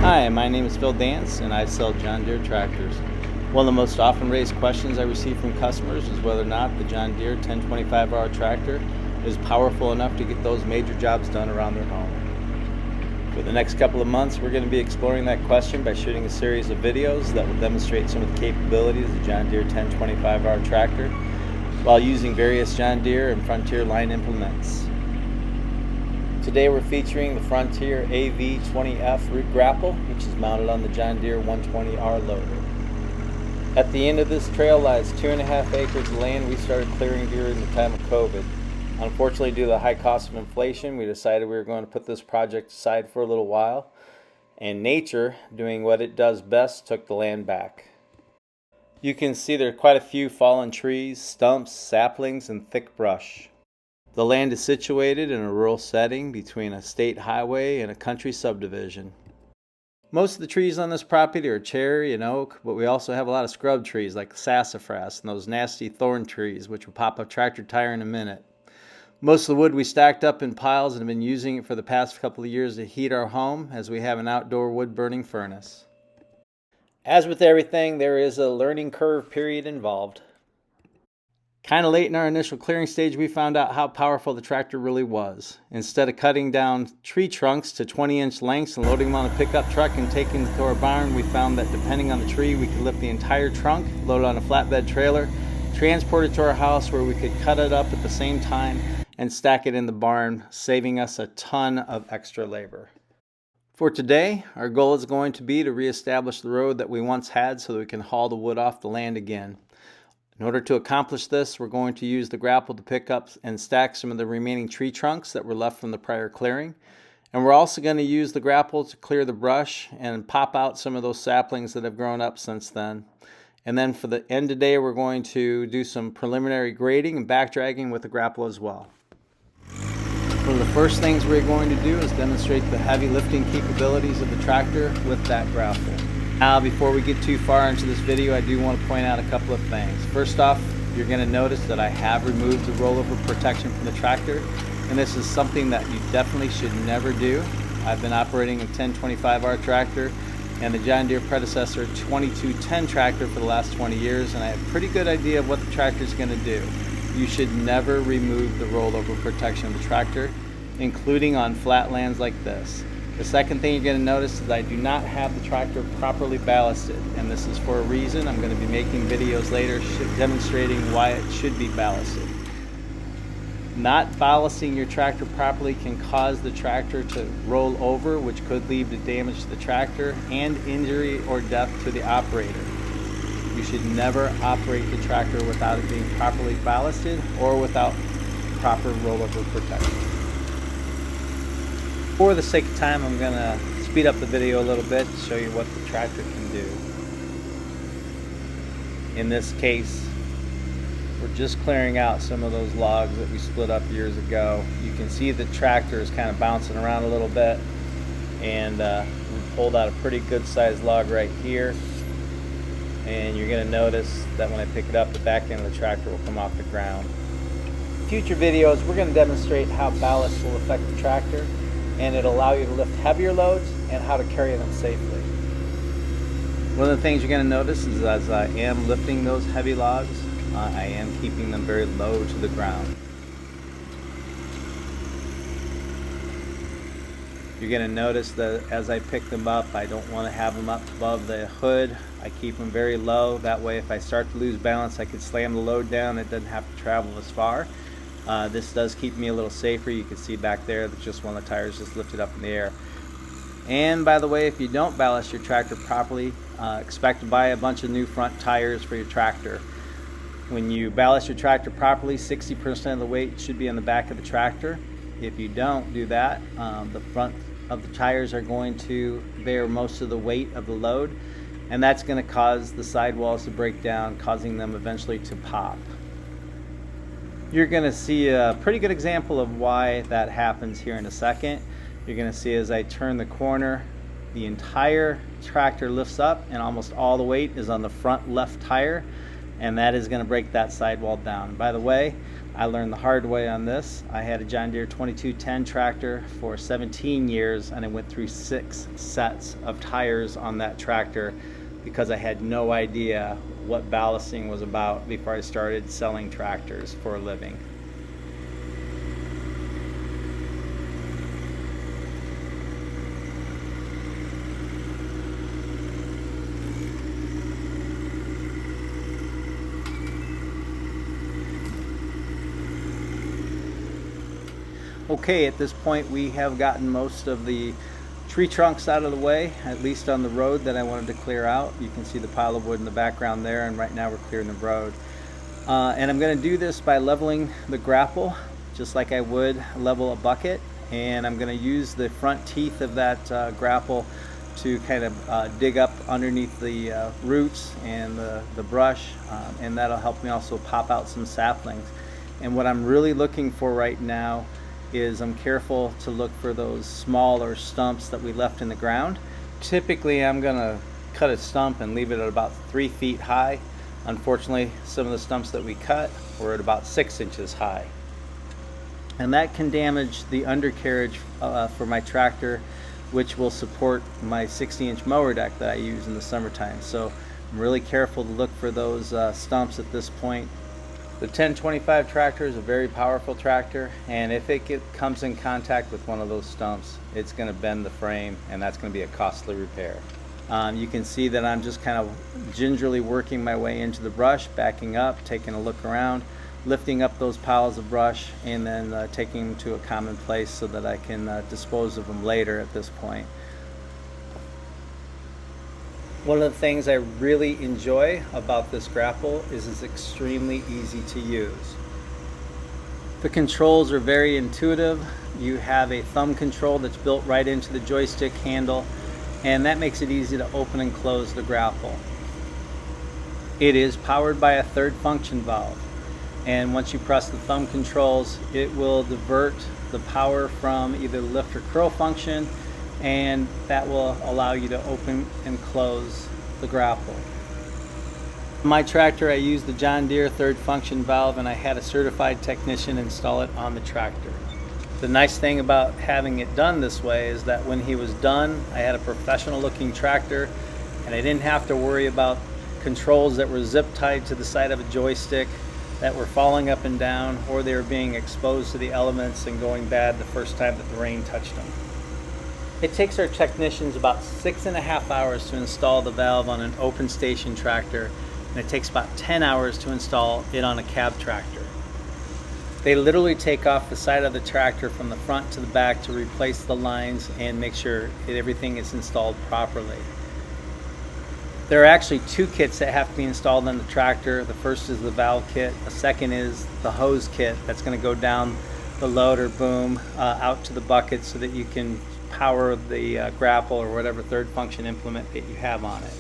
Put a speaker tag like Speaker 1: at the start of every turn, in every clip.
Speaker 1: Hi, my name is Phil Dance and I sell John Deere tractors. One of the most often raised questions I receive from customers is whether or not the John Deere 1025R tractor is powerful enough to get those major jobs done around their home. For the next couple of months, we're going to be exploring that question by shooting a series of videos that will demonstrate some of the capabilities of the John Deere 1025R tractor while using various John Deere and Frontier line implements. Today we're featuring the Frontier AV20F Root Grapple, which is mounted on the John Deere 120R loader. At the end of this trail lies 2.5 acres of land we started clearing during the time of COVID. Unfortunately, due to the high cost of inflation, we decided we were going to put this project aside for a little while, and nature, doing what it does best, took the land back. You can see there are quite a few fallen trees, stumps, saplings, and thick brush. The land is situated in a rural setting between a state highway and a country subdivision. Most of the trees on this property are cherry and oak, but we also have a lot of scrub trees like sassafras and those nasty thorn trees which will pop a tractor tire in a minute. Most of the wood we stacked up in piles and have been using it for the past couple of years to heat our home, as we have an outdoor wood burning furnace. As with everything, there is a learning curve period involved. Kind of late in our initial clearing stage, we found out how powerful the tractor really was. Instead of cutting down tree trunks to 20-inch lengths and loading them on a pickup truck and taking them to our barn, we found that depending on the tree, we could lift the entire trunk, load it on a flatbed trailer, transport it to our house where we could cut it up at the same time and stack it in the barn, saving us a ton of extra labor. For today, our goal is going to be to reestablish the road that we once had so that we can haul the wood off the land again. In order to accomplish this, we're going to use the grapple to pick up and stack some of the remaining tree trunks that were left from the prior clearing. And we're also going to use the grapple to clear the brush and pop out some of those saplings that have grown up since then. And then for the end today, we're going to do some preliminary grading and back dragging with the grapple as well. One of the first things we're going to do is demonstrate the heavy lifting capabilities of the tractor with that grapple. Now, before we get too far into this video, I do want to point out a couple of things. First off, you're going to notice that I have removed the rollover protection from the tractor, and this is something that you definitely should never do. I've been operating a 1025R tractor and the John Deere predecessor 2210 tractor for the last 20 years, and I have a pretty good idea of what the tractor is going to do. You should never remove the rollover protection of the tractor, including on flat lands like this. The second thing you're going to notice is I do not have the tractor properly ballasted, and this is for a reason. I'm going to be making videos later demonstrating why it should be ballasted. Not ballasting your tractor properly can cause the tractor to roll over, which could lead to damage to the tractor and injury or death to the operator. You should never operate the tractor without it being properly ballasted or without proper rollover protection. For the sake of time, I'm going to speed up the video a little bit to show you what the tractor can do. In this case, we're just clearing out some of those logs that we split up years ago. You can see the tractor is kind of bouncing around a little bit, and we pulled out a pretty good sized log right here. And you're going to notice that when I pick it up, the back end of the tractor will come off the ground. In future videos, we're going to demonstrate how ballast will affect the tractor, and it'll allow you to lift heavier loads and how to carry them safely. One of the things you're going to notice is as I am lifting those heavy logs, I am keeping them very low to the ground. You're going to notice that as I pick them up, I don't want to have them up above the hood. I keep them very low. That way, if I start to lose balance, I can slam the load down. It doesn't have to travel as far. This does keep me a little safer. You can see back there that just one of the tires just lifted up in the air. And by the way, if you don't ballast your tractor properly, expect to buy a bunch of new front tires for your tractor. When you ballast your tractor properly, 60% of the weight should be on the back of the tractor. If you don't do that, the front of the tires are going to bear most of the weight of the load, and that's going to cause the sidewalls to break down, causing them eventually to pop. You're going to see a pretty good example of why that happens here in a second. You're going to see as I turn the corner, the entire tractor lifts up and almost all the weight is on the front left tire, and that is going to break that sidewall down. By the way, I learned the hard way on this. I had a John Deere 2210 tractor for 17 years, and I went through 6 sets of tires on that tractor because I had no idea what ballasting was about before I started selling tractors for a living. Okay, at this point we have gotten most of the tree trunks out of the way, at least on the road that I wanted to clear out. You can see the pile of wood in the background there, and right now we're clearing the road. And I'm going to do this by leveling the grapple, just like I would level a bucket. And I'm going to use the front teeth of that grapple to kind of dig up underneath the roots and the brush, and that'll help me also pop out some saplings. And what I'm really looking for right now is I'm careful to look for those smaller stumps that we left in the ground. Typically I'm gonna cut a stump and leave it at about 3 feet high. Unfortunately, some of the stumps that we cut were at about 6 inches high. And that can damage the undercarriage for my tractor, which will support my 60-inch mower deck that I use in the summertime. So I'm really careful to look for those stumps at this point. The 1025 tractor is a very powerful tractor, and if it comes in contact with one of those stumps, it's going to bend the frame, and that's going to be a costly repair. You can see that I'm just kind of gingerly working my way into the brush, backing up, taking a look around, lifting up those piles of brush, and then taking them to a common place so that I can dispose of them later at this point. One of the things I really enjoy about this grapple is it's extremely easy to use. The controls are very intuitive. You have a thumb control that's built right into the joystick handle, and that makes it easy to open and close the grapple. It is powered by a third function valve, and once you press the thumb controls, it will divert the power from either the lift or curl function, and that will allow you to open and close the grapple. On my tractor I used the John Deere third function valve, and I had a certified technician install it on the tractor. The nice thing about having it done this way is that when he was done, I had a professional looking tractor, and I didn't have to worry about controls that were zip tied to the side of a joystick that were falling up and down, or they were being exposed to the elements and going bad the first time that the rain touched them. It takes our technicians about 6.5 hours to install the valve on an open station tractor, and it takes about 10 hours to install it on a cab tractor. They literally take off the side of the tractor from the front to the back to replace the lines and make sure that everything is installed properly. There are actually 2 kits that have to be installed on the tractor. The first is the valve kit, the second is the hose kit that's going to go down the loader boom out to the bucket so that you can power the grapple or whatever third function implement that you have on it.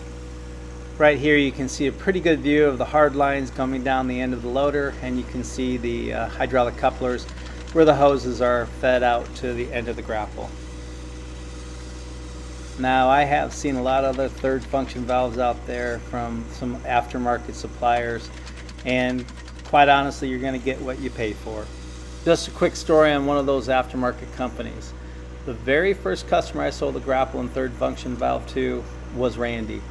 Speaker 1: Right here you can see a pretty good view of the hard lines coming down the end of the loader, and you can see the hydraulic couplers where the hoses are fed out to the end of the grapple. Now I have seen a lot of other third function valves out there from some aftermarket suppliers, and quite honestly you're going to get what you pay for. Just a quick story on one of those aftermarket companies. The very first customer I sold the grapple and third function valve to was Randy.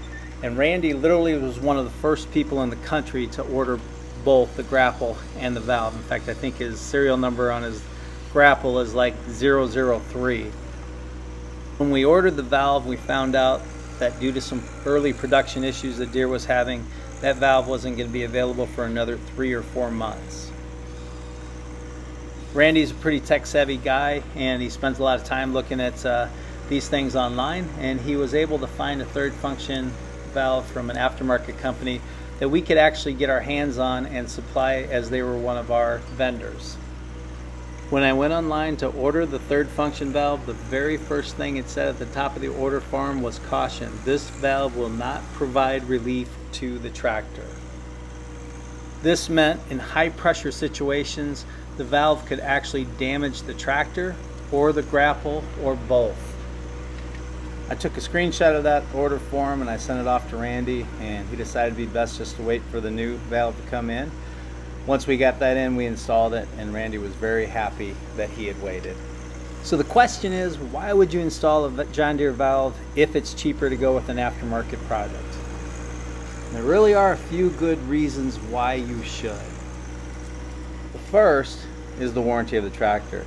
Speaker 1: And Randy literally was one of the first people in the country to order both the grapple and the valve. In fact, I think his serial number on his grapple is like 003. When we ordered the valve, we found out that due to some early production issues that Deere was having, that valve wasn't going to be available for another 3 or 4 months. Randy's a pretty tech-savvy guy, and he spends a lot of time looking at these things online, and he was able to find a third function valve from an aftermarket company that we could actually get our hands on and supply as they were one of our vendors. When I went online to order the third function valve, the very first thing it said at the top of the order form was caution. This valve will not provide relief to the tractor. This meant in high pressure situations the valve could actually damage the tractor or the grapple or both. I took a screenshot of that order form and I sent it off to Randy, and he decided it'd be best just to wait for the new valve to come in. Once we got that in, we installed it, and Randy was very happy that he had waited. So the question is, why would you install a John Deere valve if it's cheaper to go with an aftermarket product? And there really are a few good reasons why you should. The first is the warranty of the tractor.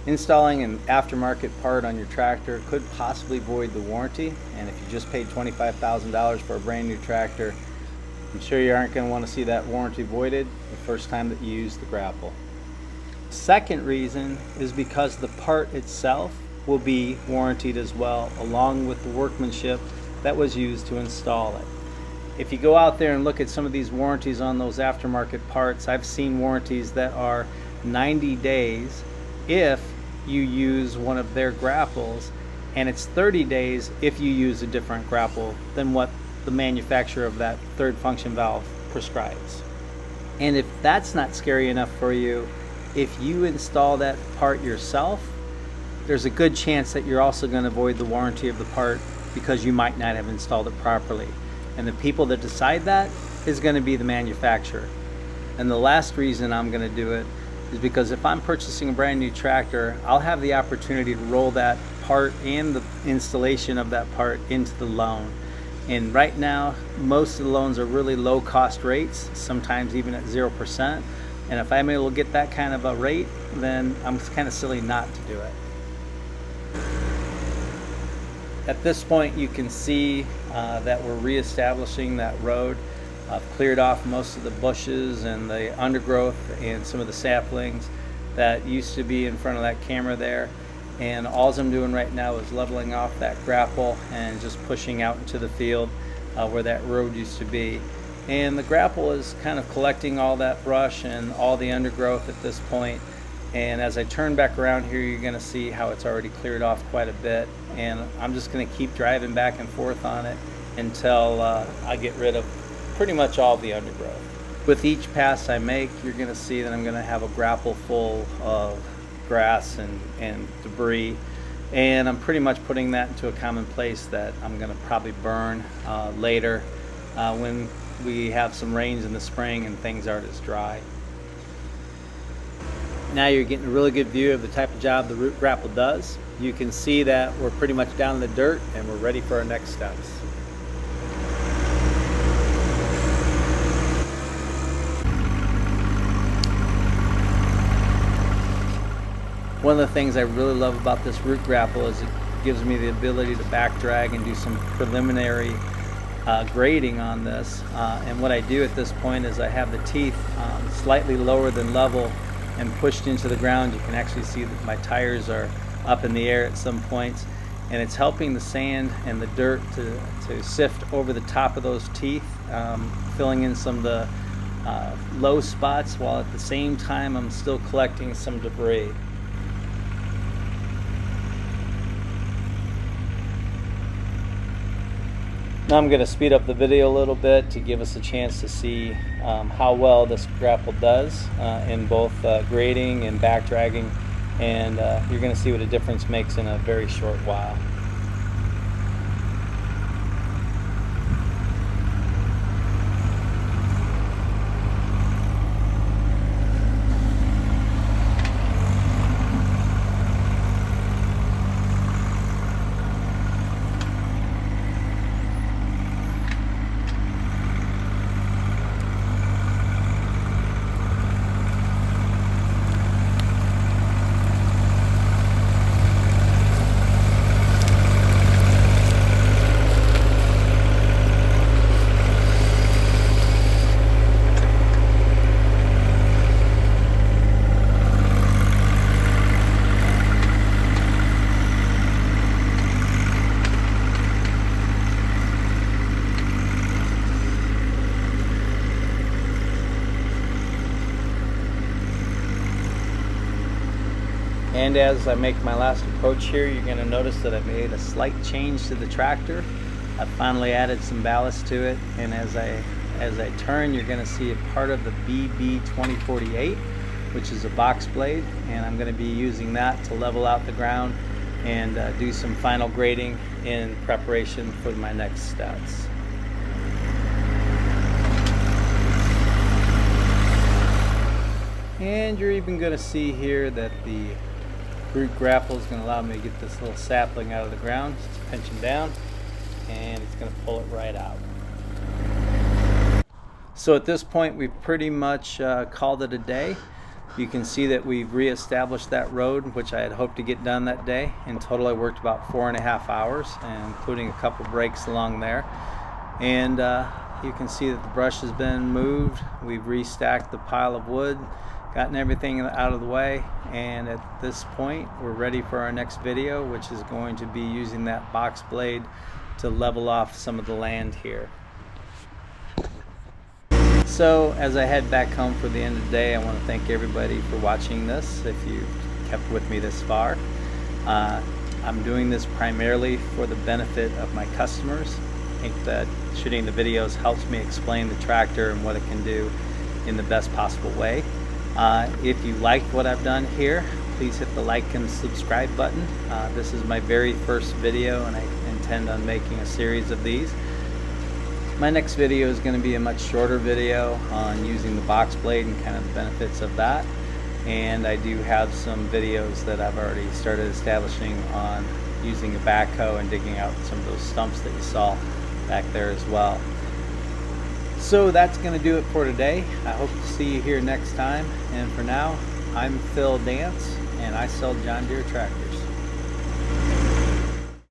Speaker 1: Installing an aftermarket part on your tractor could possibly void the warranty, and if you just paid $25,000 for a brand new tractor, I'm sure you aren't going to want to see that warranty voided the first time that you use the grapple. Second reason is because the part itself will be warranted as well, along with the workmanship that was used to install it. If you go out there and look at some of these warranties on those aftermarket parts, I've seen warranties that are 90 days if you use one of their grapples, and it's 30 days if you use a different grapple than what the manufacturer of that third function valve prescribes. And if that's not scary enough for you, if you install that part yourself, there's a good chance that you're also going to void the warranty of the part because you might not have installed it properly. And the people that decide that is going to be the manufacturer. And the last reason I'm going to do it is because if I'm purchasing a brand new tractor, I'll have the opportunity to roll that part and the installation of that part into the loan. And right now, most of the loans are really low cost rates, sometimes even at 0%. And if I'm able to get that kind of a rate, then I'm kind of silly not to do it. At this point, you can see that we're reestablishing that road. I've cleared off most of the bushes and the undergrowth and some of the saplings that used to be in front of that camera there. And all I'm doing right now is leveling off that grapple and just pushing out into the field where that road used to be. And the grapple is kind of collecting all that brush and all the undergrowth at this point. And as I turn back around here, you're going to see how it's already cleared off quite a bit. And I'm just going to keep driving back and forth on it until I get rid of pretty much all the undergrowth. With each pass I make, you're going to see that I'm going to have a grapple full of grass and debris, and I'm pretty much putting that into a common place that I'm going to probably burn later when we have some rains in the spring and things aren't as dry. Now you're getting a really good view of the type of job the root grapple does. You can see that we're pretty much down in the dirt and we're ready for our next steps. One of the things I really love about this root grapple is it gives me the ability to back drag and do some preliminary grading on this. And what I do at this point is I have the teeth slightly lower than level and pushed into the ground. You can actually see that my tires are up in the air at some points, and it's helping the sand and the dirt to sift over the top of those teeth, filling in some of the low spots, while at the same time I'm still collecting some debris. Now I'm going to speed up the video a little bit to give us a chance to see how well this grapple does in both grading and back dragging, and you're going to see what a difference makes in a very short while. And as I make my last approach here, you're going to notice that I made a slight change to the tractor. I finally added some ballast to it, and as I turn, you're going to see a part of the BB2048, which is a box blade, and I'm going to be using that to level out the ground and do some final grading in preparation for my next steps. And you're even going to see here that the root grapple is going to allow me to get this little sapling out of the ground. It's pinching down and it's going to pull it right out. So at this point we've pretty much called it a day. You can see that we've reestablished that road, which I had hoped to get done that day. In total I worked about 4.5 hours, including a couple breaks along there. And you can see that the brush has been moved. We've restacked the pile of wood, gotten everything out of the way, and at this point we're ready for our next video, which is going to be using that box blade to level off some of the land here. So as I head back home for the end of the day, I want to thank everybody for watching this, if you've kept with me this far. I'm doing this primarily for the benefit of my customers. I think that shooting the videos helps me explain the tractor and what it can do in the best possible way. If you liked what I've done here, please hit the like and subscribe button. This is my very first video and I intend on making a series of these. My next video is going to be a much shorter video on using the box blade and kind of the benefits of that. And I do have some videos that I've already started establishing on using a backhoe and digging out some of those stumps that you saw back there as well. So that's going to do it for today. I hope to see you here next time. And for now, I'm Phil Dance and I sell John Deere tractors.